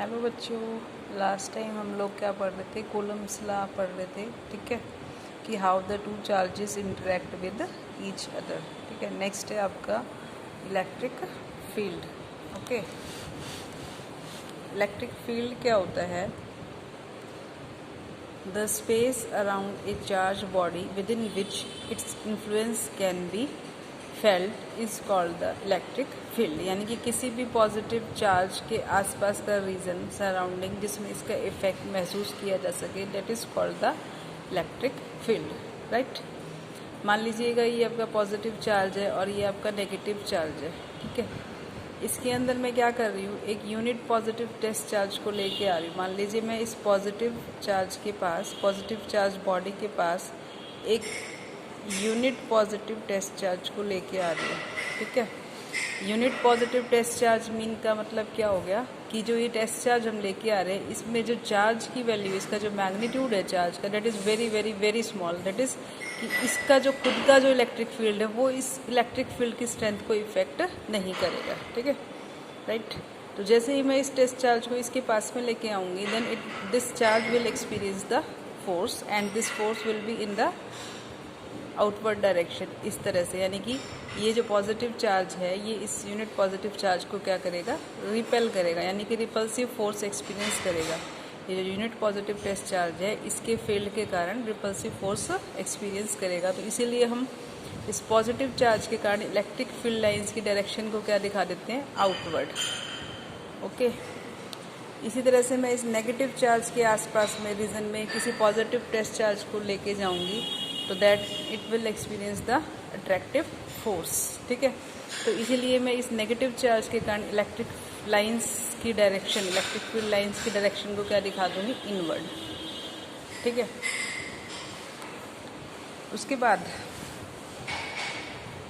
Hello बच्चों, last time हम लोग क्या पढ़ रहे थे? कूलम्स लॉ पढ़ रहे थे। ठीक है कि how the two charges interact with each other. ठीक है, नेक्स्ट है आपका electric field. Okay, electric field क्या होता है? The space around a charge body with in which its influence can be felt is called the electric field. यानी कि किसी भी पॉजिटिव चार्ज के आसपास का रीजन सराउंडिंग जिसमें इसका इफेक्ट महसूस किया जा सके, that is called the electric field. Right, मान लीजिएगा ये आपका पॉजिटिव चार्ज है और ये आपका नेगेटिव चार्ज है। ठीक है, इसके अंदर मैं क्या कर रही हूँ, एक यूनिट पॉजिटिव टेस्ट चार्ज को लेके आ रही हूँ। मान लीजिए मैं इस पॉजिटिव चार्ज के पास, पॉजिटिव चार्ज बॉडी के पास एक यूनिट पॉजिटिव टेस्ट चार्ज को लेके आ रही है। ठीक है, unit positive test charge mean का मतलब क्या हो गया कि जो ये टेस्ट चार्ज हम लेके आ रहे हैं, इसमें जो चार्ज की वैल्यू, इसका जो मैग्नीट्यूड है चार्ज का, that is very very very small. That is कि इसका जो खुद का जो इलेक्ट्रिक फील्ड है वो इस इलेक्ट्रिक फील्ड की स्ट्रेंथ को इफेक्ट नहीं करेगा। ठीक है, राइट। तो जैसे ही मैं इस टेस्ट चार्ज को इसके पास में लेके आऊँगी, then this charge will experience the force and this force will be in the outward direction, इस तरह से। यानी कि ये जो पॉजिटिव चार्ज है ये इस यूनिट पॉजिटिव चार्ज को क्या करेगा, रिपेल करेगा, यानी कि रिपल्सिव फोर्स एक्सपीरियंस करेगा। ये जो यूनिट पॉजिटिव टेस्ट चार्ज है इसके फील्ड के कारण रिपल्सिव फोर्स एक्सपीरियंस करेगा। तो इसीलिए हम इस पॉजिटिव चार्ज के कारण इलेक्ट्रिक फील्ड लाइंस की डायरेक्शन को क्या दिखा देते हैं, आउटवर्ड। ओके, इसी तरह से मैं इस नेगेटिव चार्ज के आसपास में रीजन में किसी पॉजिटिव टेस्ट चार्ज को लेके जाऊंगी तो that it will experience the attractive force. ठीक है, तो इसीलिए मैं इस नेगेटिव चार्ज के कारण इलेक्ट्रिक लाइंस की डायरेक्शन, इलेक्ट्रिक फील्ड लाइंस की डायरेक्शन को क्या दिखा दूंगी, इनवर्ड। ठीक है, उसके बाद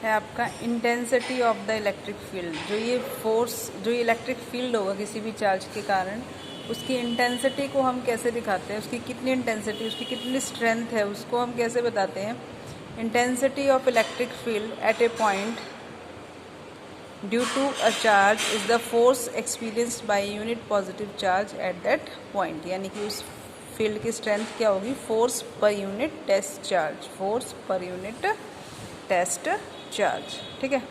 है आपका intensity of the electric field. जो ये फोर्स, जो ये इलेक्ट्रिक फील्ड होगा किसी भी चार्ज के कारण, उसकी इंटेंसिटी को हम कैसे दिखाते हैं, उसकी कितनी इंटेंसिटी, उसकी कितनी स्ट्रेंथ है, उसको हम कैसे बताते हैं। Intensity of electric field at a point due to a charge is the force experienced by unit positive charge at that point. यानी कि उस फील्ड की स्ट्रेंथ क्या होगी, force per unit test charge, force per unit test charge. ठीक है,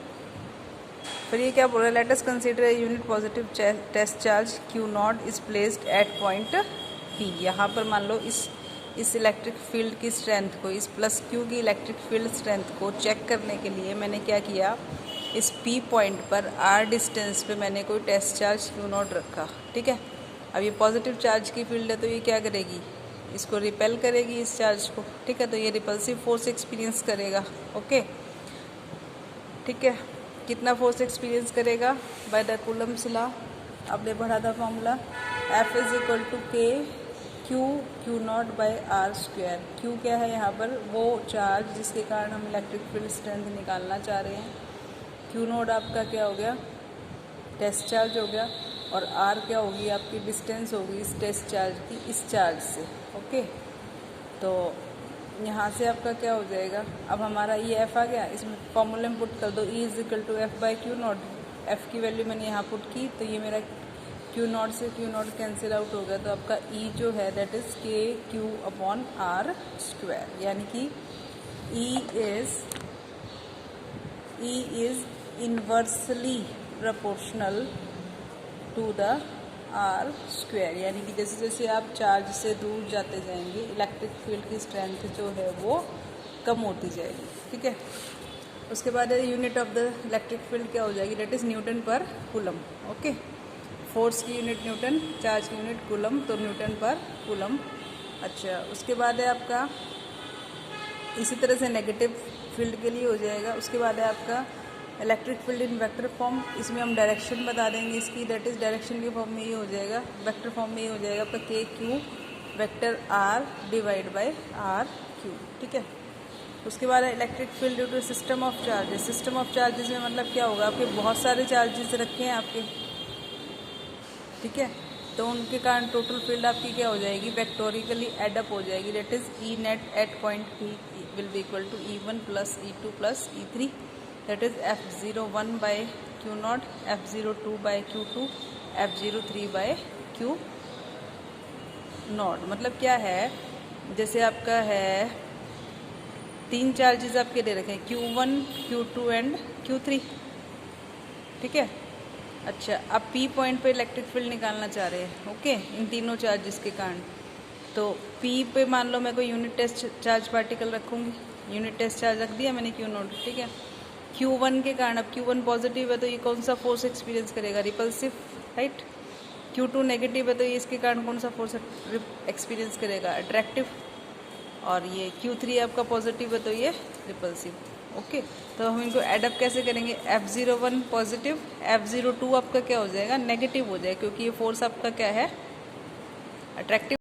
फिर ये क्या बोल रहा है, let us consider a unit positive test charge q naught is placed at point P. यहाँ पर मान लो इस इलेक्ट्रिक फील्ड की स्ट्रेंथ को, इस प्लस क्यू की इलेक्ट्रिक फील्ड स्ट्रेंथ को चेक करने के लिए मैंने क्या किया, इस पी पॉइंट पर आर डिस्टेंस पे मैंने कोई टेस्ट चार्ज क्यू नॉट रखा। ठीक है, अब ये पॉजिटिव चार्ज की फील्ड है तो ये क्या करेगी, इसको रिपेल करेगी इस चार्ज को। ठीक है, तो ये रिपल्सिव फोर्स एक्सपीरियंस करेगा। ओके, ठीक है, कितना फोर्स एक्सपीरियंस करेगा, बाय द कूलम्स लॉ आपने पढ़ा था formula, F is equal to K Q not by R square. Q क्या है यहाँ पर, वो चार्ज जिसके कारण हम इलेक्ट्रिक फील्ड स्ट्रेंथ निकालना चाह रहे हैं। क्यू नॉट आपका क्या हो गया, टेस्ट चार्ज हो गया, और आर क्या होगी, आपकी डिस्टेंस होगी इस टेस्ट चार्ज की इस चार्ज से। ओके, तो यहाँ से आपका क्या हो जाएगा, अब हमारा ये एफ आ गया, इसमें फॉर्मूले में पुट कर दो, E is equal to F by q naught. F की वैल्यू मैंने यहाँ पुट की तो ये मेरा क्यू नॉट से क्यू नॉट कैंसिल आउट हो गया, तो आपका ई जो है that is k q upon r square. यानी कि E is inversely proportional to the r square. यानी कि जैसे जैसे आप चार्ज से दूर जाते जाएंगे इलेक्ट्रिक फील्ड की स्ट्रेंथ जो है वो कम होती जाएगी। ठीक है, उसके बाद unit of the electric field क्या हो जाएगी, डेट इज न्यूटन पर कूलम। ओके, फोर्स की यूनिट न्यूटन, चार्ज की यूनिट कूलम, तो न्यूटन पर कूलम। अच्छा, उसके बाद है आपका इसी तरह से नेगेटिव फील्ड के लिए हो जाएगा। उसके बाद है आपका इलेक्ट्रिक फील्ड इन वेक्टर फॉर्म, इसमें हम डायरेक्शन बता देंगे इसकी, दैट इज डायरेक्शन के फॉर्म में ये हो जाएगा, वेक्टर फॉर्म में ये हो जाएगा आपका k q vector r divide by r q. ठीक है, उसके बाद electric field due to system of charges. System of charges में मतलब क्या होगा, आपके बहुत सारे चार्जेस रखे हैं आपके। ठीक है, तो उनके कारण टोटल फील्ड आपकी क्या हो जाएगी, वेक्टोरिकली एडअप हो जाएगी, that is E net at point P will be equal to E1 plus E2 plus E3, that is F01 by Q0, F02 by Q2, F03 by Q not. मतलब क्या है, जैसे आपका है 3 चार्जेस आपके दे रखे हैं, Q1, Q2 एंड Q3, ठीक है। अच्छा, अब P पॉइंट पे इलेक्ट्रिक फील्ड निकालना चाह रहे हैं, ओके, इन तीनों चार्जेस के कारण। तो P पे मान लो मैं कोई यूनिट टेस्ट चार्ज पार्टिकल रखूँगी, यूनिट टेस्ट चार्ज रख दिया मैंने Q नोट, ठीक है। Q1 के कारण, अब Q1 पॉजिटिव है तो ये कौन सा फोर्स एक्सपीरियंस करेगा, रिपल्सिव, राइट। Q2 नेगेटिव है तो ये इसके कारण कौन सा फोर्स एक्सपीरियंस करेगा, अट्रैक्टिव। और ये Q3 आपका पॉजिटिव है तो ये रिपल्सिव, ओके। तो हम इनको एडअप कैसे करेंगे, F01 पॉजिटिव, F02 आपका क्या हो जाएगा, नेगेटिव हो जाएगा, क्योंकि ये फोर्स आपका क्या है, अट्रैक्टिव।